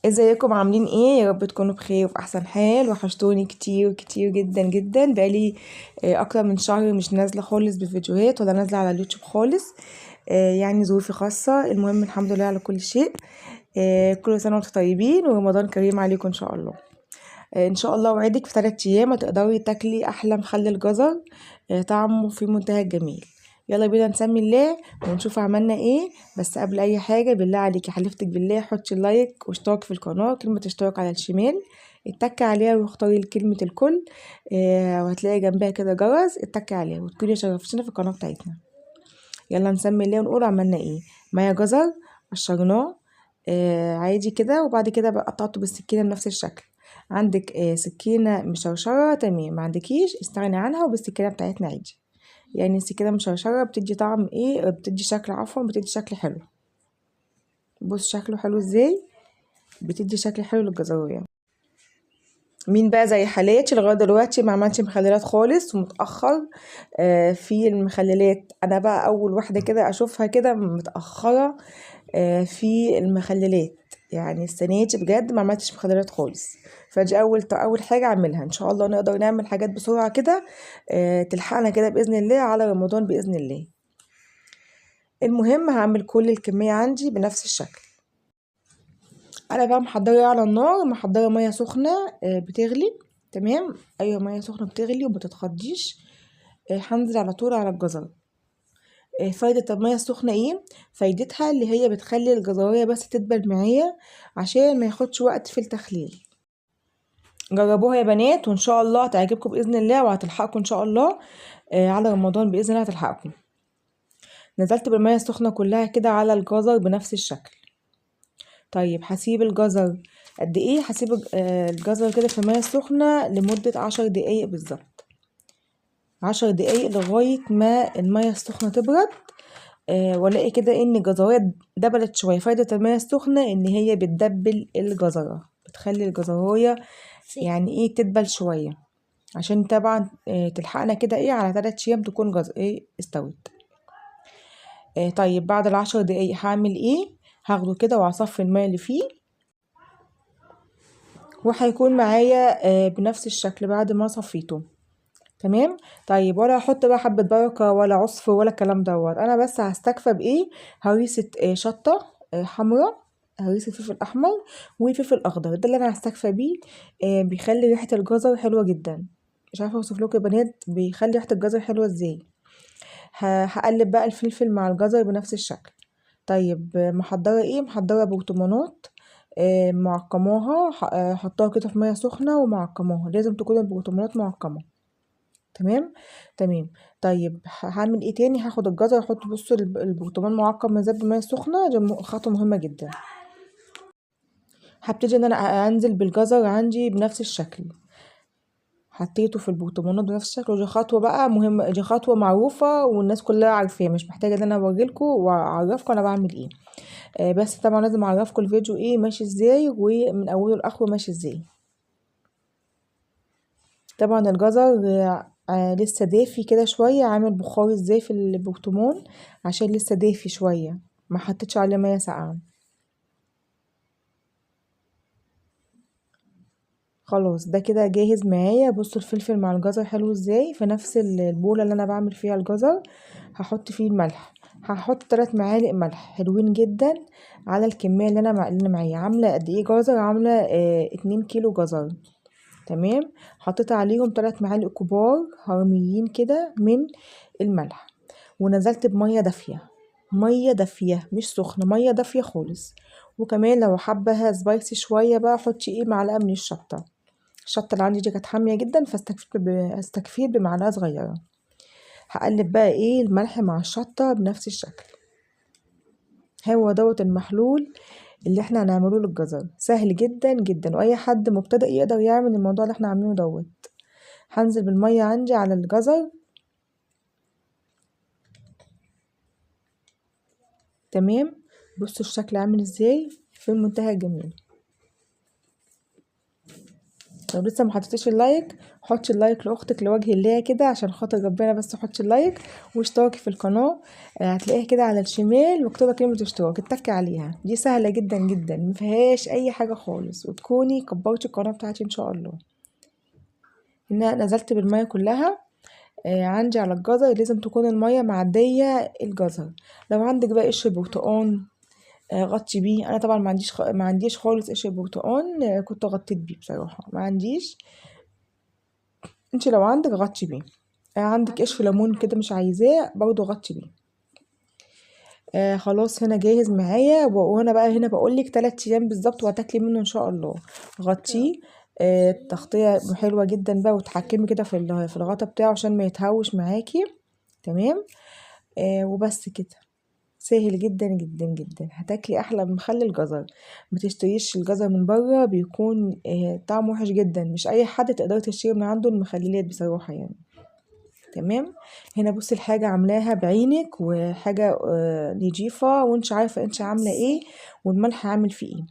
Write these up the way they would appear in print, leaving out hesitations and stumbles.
ازيكم عاملين ايه؟ يا رب تكونوا بخير وفي احسن حال. وحشتوني كتير كتير جدا جدا. بقالي اكتر من شهر مش نازله خالص بفيديوهات ولا نازله على اليوتيوب خالص. يعني ظروفي خاصه. المهم الحمد لله على كل شيء. كل سنه وانتم طيبين ورمضان كريم عليكم ان شاء الله. ان شاء الله وعدك في 3 ايام هتقدري تاكلي احلى مخلل جزر. طعمه في منتهى الجميل. يلا بينا نسمي الله ونشوف عملنا ايه. بس قبل اي حاجه بالله عليكي حلفتك بالله حطي لايك واشتراك في القناه، كلمه اشتراك على الشمال اتكي عليها واختاري كلمه الكل. وهتلاقي جنبها كده جرس اتكي عليها وتكوني شرفتينا في القناه بتاعتنا. يلا نسمي الله ونقول عملنا ايه. ميه جزر قشرناه عادي كده، وبعد كده بقى قطعته بالسكينه بنفس الشكل. عندك سكينه مشرشره تمام، ما عندكيش استغني عنها وبالسكينه بتاعتنا عادي. يعني السكينه مشرشره بتدي طعم ايه، بتدي شكل، عفوا بتدي شكل حلو. بص شكله حلو ازاي، بتدي شكل حلو للجزرية. مين بقى زي حالاتي لغايه دلوقتي ما عملتش مخللات خالص ومتاخر في المخللات؟ انا بقى اول واحده كده اشوفها كده متاخره في المخللات. يعني السنه دي بجد ما عملتش مخللات خالص. فدي اول حاجه اعملها. ان شاء الله نقدر نعمل حاجات بسرعه كده تلحقنا كده باذن الله على رمضان باذن الله. المهم هعمل كل الكميه عندي بنفس الشكل. انا بقى محضره على النار، محضره ميه سخنه بتغلي. تمام. ايوه ميه سخنه بتغلي ومتتخضيش. هنزل على طول على الجزر. فايدة المية السخنة ايه؟ فايدتها اللي هي بتخلي الجزرية بس تدبل معايا عشان ما ياخدش وقت في التخليل. جربوها يا بنات وان شاء الله هتعجبكم باذن الله وهتلحقكم ان شاء الله على رمضان باذن الله هتلحقكم. نزلت بالمية السخنة كلها كده على الجزر بنفس الشكل. طيب هسيب الجزر قد ايه؟ هسيب الجزر كده في المية السخنة لمدة 10 دقايق بالظبط. 10 دقايق لغاية ما المية السخنة تبرد. والاقي كده ان الجزرية دبلت شوية. فايدة المية السخنة ان هي بتدبل الجزرة، بتخلي الجزرية يعني ايه تدبل شوية، عشان طبعا تلحقنا كده ايه على 3 ايام تكون جزر ايه استوت. طيب بعد ال10 دقايق هعمل ايه؟ هاخده كده واصفي المية اللي فيه، وهيكون معايا بنفس الشكل بعد ما صفيته. تمام. طيب ولا هحط بقى حبة بركة ولا عصفر ولا الكلام دوت. انا بس هستكفى بايه؟ هريسة شطة حمراء، هريسة فلفل احمر وفلفل اخضر. ده اللي انا هستكفى بيه. بيخلي ريحة الجزر حلوة جدا. مش عارفة اوصف لكم يا بنات بيخلي ريحة الجزر حلوة ازاي. هقلب بقى الفلفل مع الجزر بنفس الشكل. طيب محضرة ايه؟ محضرة برطمانات معقماها. حطاها كده في مية سخنة ومعقماها. لازم تكون البرطمانات معقمة. تمام. تمام. طيب هعمل ايه تاني؟ هاخد الجزر احط بصوا البرطمان معقم مزاب بمية سخنة. دي خطوة مهمة جدا. هبتدي ان انا انزل بالجزر عندي بنفس الشكل. حطيته في البرطمانات بنفس الشكل. ودي خطوة بقى مهمة، دي خطوة معروفة والناس كلها عارفاها، مش محتاجة ان انا اوريلكم واعرفكم انا بعمل ايه. بس طبعا لازم اعرفكم الفيديو ايه ماشي ازاي ومن اوله لاخره ماشي ازاي. طبعا الجزر لسه دافي كده شوية، عامل بخار ازاي في البرطمان عشان لسه دافي شوية، ما حطيتش عليه مية ساقعة. خلاص ده كده جاهز معايا. بصوا الفلفل مع الجزر حلو ازاي. في نفس البولة اللي انا بعمل فيها الجزر هحط فيه الملح. هحط 3 معالق ملح حلوين جدا على الكمية اللي معايا. عاملة قد ايه جزر؟ عاملة 2 كيلو جزر. تمام. حطيت عليهم 3 معالق كبار هرميين كده من الملح. ونزلت بمية دافية، مية دافية مش سخنة، مية دافية خالص. وكمان لو حبها سبايسي شوية بقى حطي ايه معلقة من الشطة. الشطة اللي عندي دي كانت حامية جدا فاستكفيت بمعلقة صغيرة. هقلب بقى ايه الملح مع الشطة بنفس الشكل. هو دوت المحلول اللي احنا هنعمله للجزر. سهل جدا جدا واي حد مبتدئ يقدر يعمل الموضوع اللي احنا عاملينه دوت. هنزل بالمية عندي على الجزر. تمام. بصوا الشكل عامل ازاي في منتهى الجمال. لو لسه ما حطيتيش اللايك حطي اللايك لاختك لوجه الله كده عشان خاطر ربنا، بس حطي اللايك واشتركي في القناه. هتلاقيها كده على الشمال مكتوبه كلمه اشتراك، اتكي عليها، دي سهله جدا جدا مفيهاش اي حاجه خالص، وتكوني كبرتي القناه بتاعتي ان شاء الله. هنا نزلت بالميه كلها. عندي على الجزر لازم تكون الميه معديه الجزر. لو عندك بقى قشر برتقان غطي بيه. انا طبعا ما عنديش خالص قشر برتقان، كنت غطيت بيه بصراحه، ما عنديش. انت لو عندك غطي بيه. عندك قشر ليمون كده مش عايزاه برضو غطي بيه. خلاص هنا جاهز معايا، وانا بقى هنا بقولك 3 ايام بالظبط وهتاكلي منه ان شاء الله. غطيه تغطيه حلوه جدا بقى، وتحكمي كده في الغطا بتاعه عشان ما يتهوش معاكي. تمام. وبس كده. سهل جدا جدا جدا، هتاكلي احلى من مخلل الجزر. متشتريش الجزر من بره، بيكون طعمه وحش جدا، مش اي حد تقدري تشتري من عنده المخللات بصراحه يعني. تمام. هنا بصي الحاجه عاملاها بعينك، وحاجه نضيفه وانت عارفه انت عامله ايه، والملح عامل فيه ايه.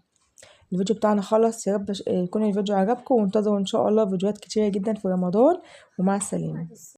الفيديو بتاعنا خلص، يا رب يكون الفيديو عجبكم، وانتظروا ان شاء الله فيديوهات كتيره جدا في رمضان، ومع السلامه.